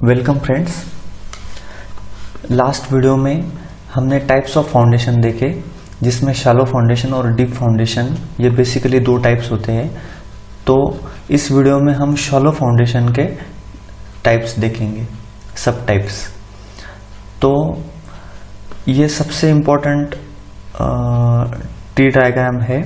Welcome friends. Last video में हमने types of foundation देखे, जिसमें शैलो फाउंडेशन और डीप फाउंडेशन, ये बेसिकली दो टाइप्स होते हैं। तो इस वीडियो में हम शैलो फाउंडेशन के टाइप्स देखेंगे, सब टाइप्स। तो ये सबसे इम्पोर्टेंट ट्री डायग्राम है।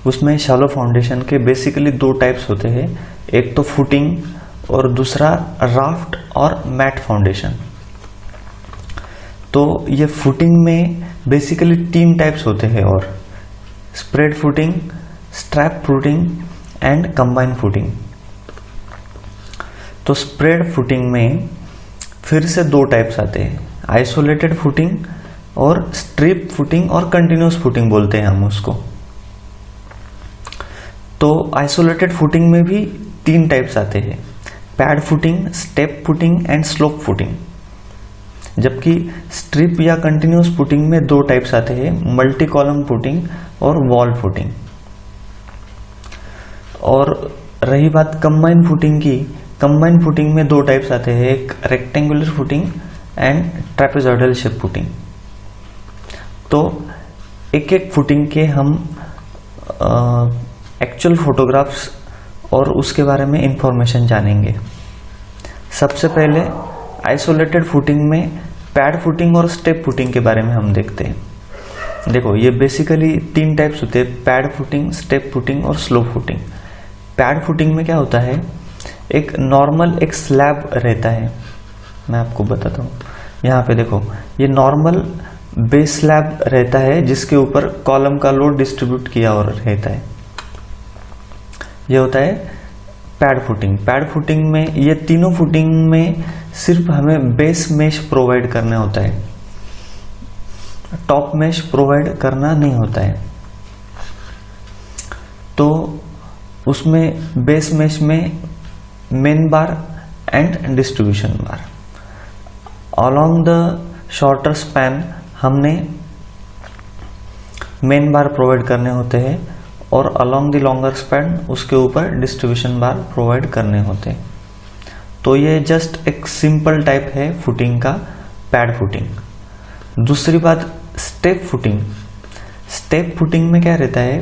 उसमें शैलो फाउंडेशन के बेसिकली दो टाइप्स होते हैं, एक तो फुटिंग और दूसरा राफ्ट और मैट फाउंडेशन। तो ये फुटिंग में बेसिकली तीन टाइप्स होते हैं, और spread footing, strap footing and combine footing. तो स्प्रेड फुटिंग में फिर से दो टाइप्स आते हैं, आइसोलेटेड फुटिंग और स्ट्रिप फुटिंग और कंटिन्यूस फुटिंग बोलते हैं हम उसको। तो आइसोलेटेड फुटिंग में भी तीन टाइप्स आते हैं, pad footing, step footing and slope footing. जबकि स्ट्रिप या कंटिन्यूस फुटिंग में दो टाइप्स आते हैं, मल्टी कॉलम फुटिंग और वॉल फुटिंग। और रही बात कंबाइन फुटिंग की, कंबाइन फुटिंग में दो टाइप्स आते हैं, एक rectangular footing and trapezoidal shape footing. तो एक एक फुटिंग के हम एक्चुअल फोटोग्राफ्स और उसके बारे में इंफॉर्मेशन जानेंगे। सबसे पहले आइसोलेटेड फुटिंग में पैड फुटिंग और स्टेप फुटिंग के बारे में हम देखते हैं। देखो, ये बेसिकली तीन टाइप्स होते हैं, पैड फुटिंग, स्टेप फुटिंग और स्लोप फुटिंग। पैड फुटिंग में क्या होता है, एक नॉर्मल एक स्लैब रहता है। मैं आपको बताता हूँ, यहाँ पे देखो, ये नॉर्मल बेस स्लैब रहता है जिसके ऊपर कॉलम का लोड डिस्ट्रीब्यूट किया और रहता है। ये होता है पैड फुटिंग। पैड फुटिंग में ये तीनों फुटिंग में सिर्फ हमें बेस मेश प्रोवाइड करना होता है, टॉप मेश प्रोवाइड करना नहीं होता है। तो उसमें बेस मेश में main bar and distribution bar, along the shorter span हमने मेन बार प्रोवाइड करने होते हैं, और अलोंग द लॉन्गर स्पैन उसके ऊपर डिस्ट्रीब्यूशन बार प्रोवाइड करने होते हैं। तो ये जस्ट एक सिंपल टाइप है फुटिंग का, पैड फुटिंग। दूसरी बात, स्टेप फुटिंग। स्टेप फुटिंग में क्या रहता है,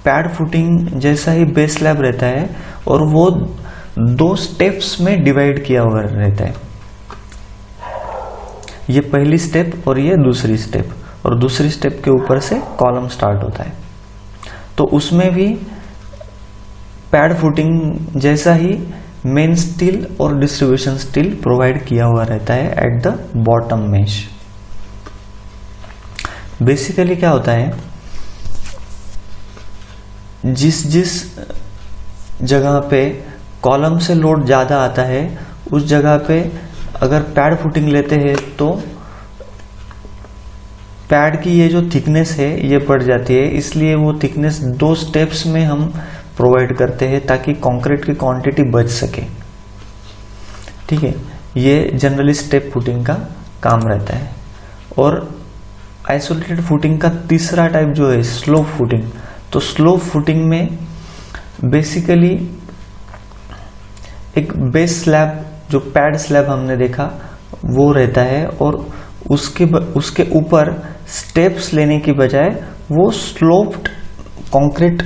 पैड फुटिंग जैसा ही बेस स्लैब रहता है और वो दो स्टेप्स में डिवाइड किया हुआ रहता है। ये पहली स्टेप और ये दूसरी स्टेप, और दूसरी स्टेप के ऊपर से कॉलम स्टार्ट होता है। तो उसमें भी पैड फुटिंग जैसा ही मेन स्टील और डिस्ट्रीब्यूशन स्टील प्रोवाइड किया हुआ रहता है at the bottom mesh. Basically क्या होता है, जिस जगह पे कॉलम से लोड ज्यादा आता है उस जगह पे अगर पैड फुटिंग लेते हैं तो पैड की ये जो थिकनेस है ये बढ़ जाती है। इसलिए वो थिकनेस दो स्टेप्स में हम प्रोवाइड करते हैं ताकि कंक्रीट की क्वांटिटी बच सके। ठीक है, ये जनरली स्टेप फुटिंग का काम रहता है। और आइसोलेटेड फुटिंग का तीसरा टाइप जो है स्लोप फुटिंग। तो स्लोप फुटिंग में बेसिकली एक बेस स्लैब, जो पैड स्लैब हमने देखा वो रहता है, और उसके ऊपर स्टेप्स लेने की बजाय वो sloped concrete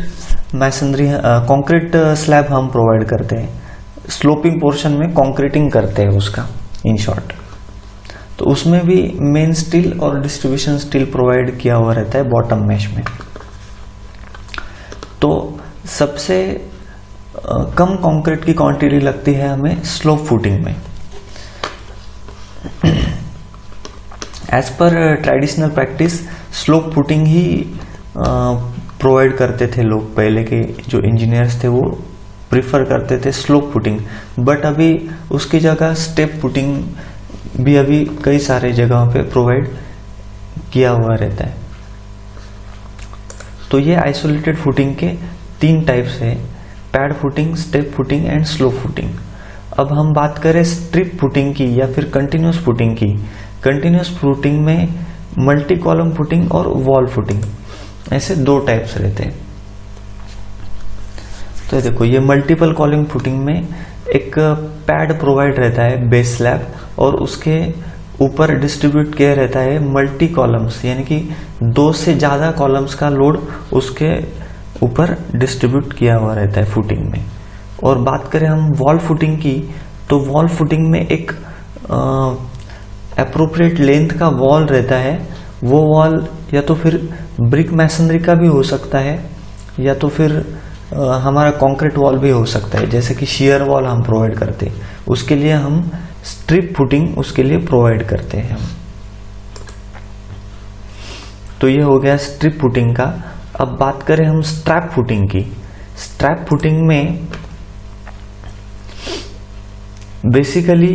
masonry concrete slab हम प्रोवाइड करते हैं। स्लोपिंग पोर्शन में कंक्रीटिंग करते हैं उसका, इन शॉर्ट। तो उसमें भी मेन स्टील और डिस्ट्रीब्यूशन स्टील प्रोवाइड किया हुआ रहता है बॉटम मेश में। तो सबसे कम कंक्रीट की क्वांटिटी लगती है हमें स्लोप फुटिंग में। As per traditional practice slope footing ही प्रोवाइड करते थे लोग। पहले के जो इंजीनियर्स थे वो प्रिफर करते थे स्लोप फुटिंग, बट अभी उसकी जगह स्टेप फुटिंग भी अभी कई सारे जगहों पे प्रोवाइड किया हुआ रहता है। तो ये आइसोलेटेड फुटिंग के तीन टाइप्स है, pad footing, step footing and slope footing. अब हम बात करें स्ट्रिप फुटिंग की या फिर कंटिन्यूस फुटिंग की। कंटिन्यूस फुटिंग में मल्टी कॉलम फुटिंग और वॉल फुटिंग, ऐसे दो टाइप्स रहते हैं। तो देखो, ये मल्टीपल कॉलम फुटिंग में एक पैड प्रोवाइड रहता है बेस स्लैब, और उसके ऊपर डिस्ट्रीब्यूट किया रहता है मल्टी कॉलम्स, यानी कि 2 से ज़्यादा कॉलम्स का लोड उसके ऊपर डिस्ट्रीब्यूट किया हुआ रहता है फुटिंग में। और बात करें हम वॉल फुटिंग की, तो वॉल फुटिंग में एक एप्रोप्रिएट लेंथ का वॉल रहता है। वो वॉल या तो फिर ब्रिक मैसनरी का भी हो सकता है, या तो फिर हमारा कंक्रीट वॉल भी हो सकता है, जैसे कि शियर वॉल हम प्रोवाइड करते हैं, उसके लिए हम स्ट्रिप फुटिंग उसके लिए प्रोवाइड करते हैं हम। तो ये हो गया स्ट्रिप फुटिंग का। अब बात करें हम स्ट्रैप फुटिंग की। स्ट्रैप फुटिंग में बेसिकली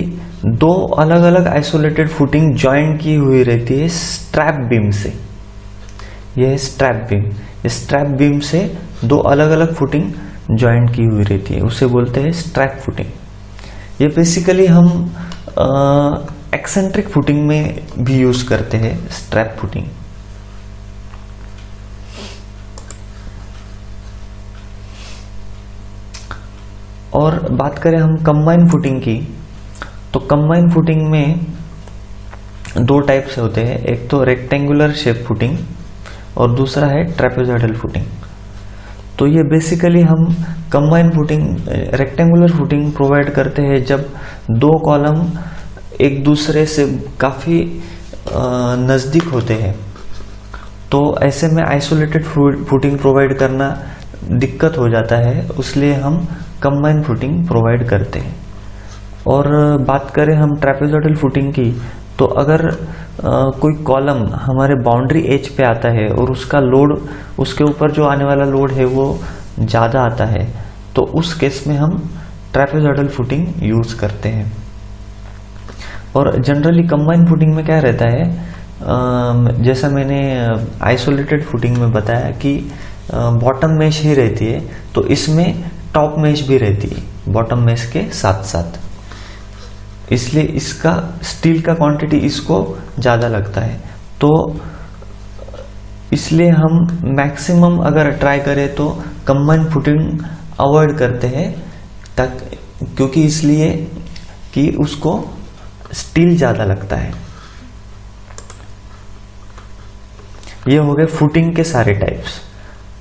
2 अलग अलग आइसोलेटेड फुटिंग ज्वाइन की हुई रहती है स्ट्रैप बीम से। यह है स्ट्रैप बीम। इस स्ट्रैप बीम से 2 अलग अलग फुटिंग ज्वाइन की हुई रहती है, उसे बोलते हैं स्ट्रैप फुटिंग। ये बेसिकली हम एक्सेंट्रिक फुटिंग में भी यूज करते हैं स्ट्रैप फुटिंग। और बात करें हम कंबाइन फुटिंग की, तो कंबाइन फुटिंग में 2 टाइप से होते हैं, एक तो रेक्टेंगुलर शेप फुटिंग और दूसरा है ट्रेपेजॉइडल फुटिंग। तो ये बेसिकली हम combine footing, rectangular footing provide करते हैं जब 2 कॉलम एक दूसरे से काफ़ी नज़दीक होते हैं। तो ऐसे में आइसोलेटेड फुटिंग प्रोवाइड करना दिक्कत हो जाता है, इसलिए हम कंबाइन फुटिंग प्रोवाइड करते हैं। और बात करें हम ट्रेपेजॉइडल फुटिंग की, तो अगर कोई कॉलम हमारे बाउंड्री एज पे आता है और उसका लोड, उसके ऊपर जो आने वाला लोड है वो ज़्यादा आता है, तो उस केस में हम ट्रेपेजॉइडल फुटिंग यूज करते हैं। और जनरली कंबाइन फुटिंग में क्या रहता है, जैसा मैंने आइसोलेटेड फुटिंग में बताया कि बॉटम मेश ही रहती है, तो इसमें टॉप मेश भी रहती है बॉटम मेश के साथ साथ, इसलिए इसका स्टील का क्वांटिटी इसको ज़्यादा लगता है। तो इसलिए हम मैक्सिमम अगर ट्राई करें तो कंबाइन फुटिंग अवॉइड करते हैं, क्योंकि इसलिए कि उसको स्टील ज़्यादा लगता है। ये हो गए फुटिंग के सारे टाइप्स।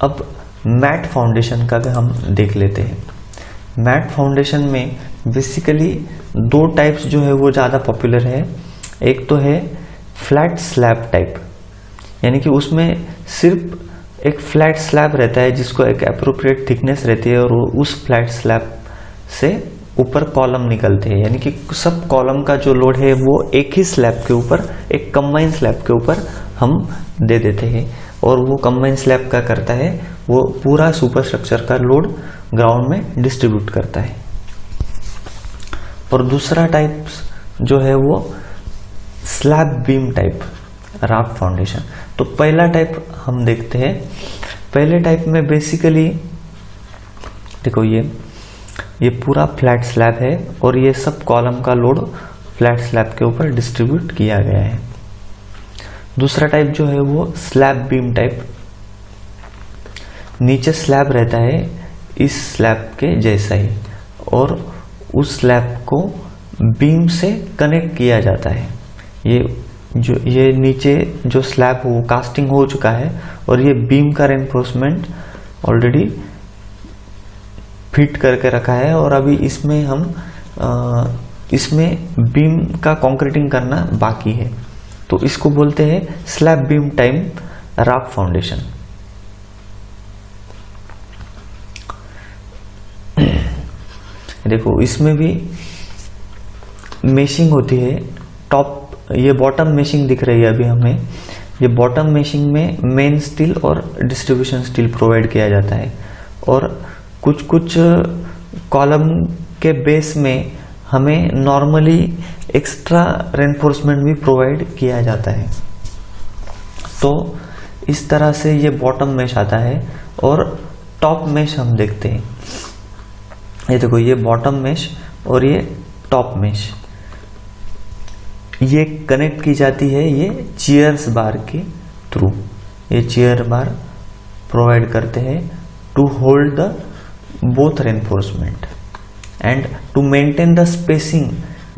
अब मैट फाउंडेशन का भी हम देख लेते हैं। मैट फाउंडेशन में बेसिकली 2 टाइप्स जो है वो ज़्यादा पॉपुलर है। एक तो है फ्लैट स्लैब टाइप, यानी कि उसमें सिर्फ एक फ्लैट स्लैब रहता है जिसको एक एप्रोप्रिएट थिकनेस रहती है, और उस फ्लैट स्लैब से ऊपर कॉलम निकलते हैं, यानी कि सब कॉलम का जो लोड है वो एक ही स्लैब के ऊपर, एक कंबाइन स्लैब के ऊपर हम दे देते हैं, और वो कंबाइन स्लैब का करता है, वो पूरा सुपर स्ट्रक्चर का लोड ग्राउंड में डिस्ट्रीब्यूट करता है। और दूसरा टाइप जो है वो slab beam type raft foundation. तो पहला टाइप हम देखते हैं। पहले टाइप में बेसिकली देखो, ये पूरा फ्लैट स्लैब है और ये सब कॉलम का लोड फ्लैट स्लैब के ऊपर डिस्ट्रीब्यूट किया गया है। दूसरा टाइप जो है वो स्लैब बीम टाइप, नीचे स्लैब रहता है इस स्लैब के जैसा ही, और उस स्लैब को बीम से कनेक्ट किया जाता है। ये नीचे जो स्लैब वो कास्टिंग हो चुका है, और ये बीम का रेनफोर्समेंट ऑलरेडी फिट करके रखा है, और अभी इसमें हम इसमें बीम का कंक्रीटिंग करना बाकी है। तो इसको बोलते हैं slab beam type raft foundation. देखो, इसमें भी मेशिंग होती है। टॉप, ये बॉटम मेशिंग दिख रही है अभी हमें। ये बॉटम मेशिंग में मेन स्टील और डिस्ट्रीब्यूशन स्टील प्रोवाइड किया जाता है, और कुछ कॉलम के बेस में हमें नॉर्मली एक्स्ट्रा रेनफोर्समेंट भी प्रोवाइड किया जाता है। तो इस तरह से ये बॉटम मेश आता है। और टॉप मेश हम देखते हैं। ये देखो, ये बॉटम मेश और ये टॉप मेश, ये कनेक्ट की जाती है ये चीयर्स बार के थ्रू। ये चीयर बार प्रोवाइड करते हैं to hold the both reinforcement and to maintain the spacing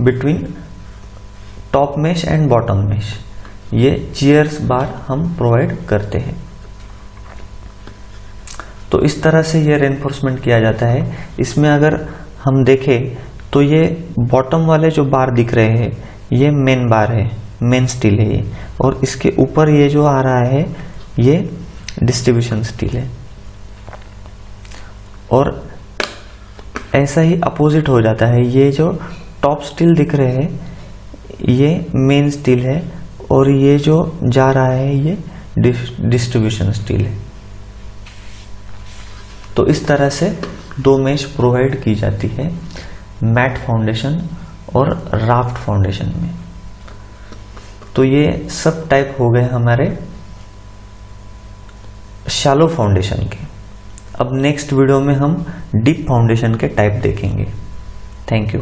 between top mesh and bottom mesh, ये चीयर्स बार हम प्रोवाइड करते हैं। तो इस तरह से ये रेनफोर्समेंट किया जाता है। इसमें अगर हम देखें तो ये बॉटम वाले जो बार दिख रहे हैं ये मेन बार है, मेन स्टील है ये, और इसके ऊपर ये जो आ रहा है ये डिस्ट्रीब्यूशन स्टील है। और ऐसा ही अपोजिट हो जाता है, ये जो टॉप स्टील दिख रहे हैं ये मेन स्टील है और ये जो जा रहा है ये डिस्ट्रीब्यूशन स्टील है। तो इस तरह से दो मेश प्रोवाइड की जाती है मैट फाउंडेशन और राफ्ट फाउंडेशन में। तो ये सब टाइप हो गए हमारे शैलो फाउंडेशन के। अब नेक्स्ट वीडियो में हम डीप फाउंडेशन के टाइप देखेंगे। Thank you.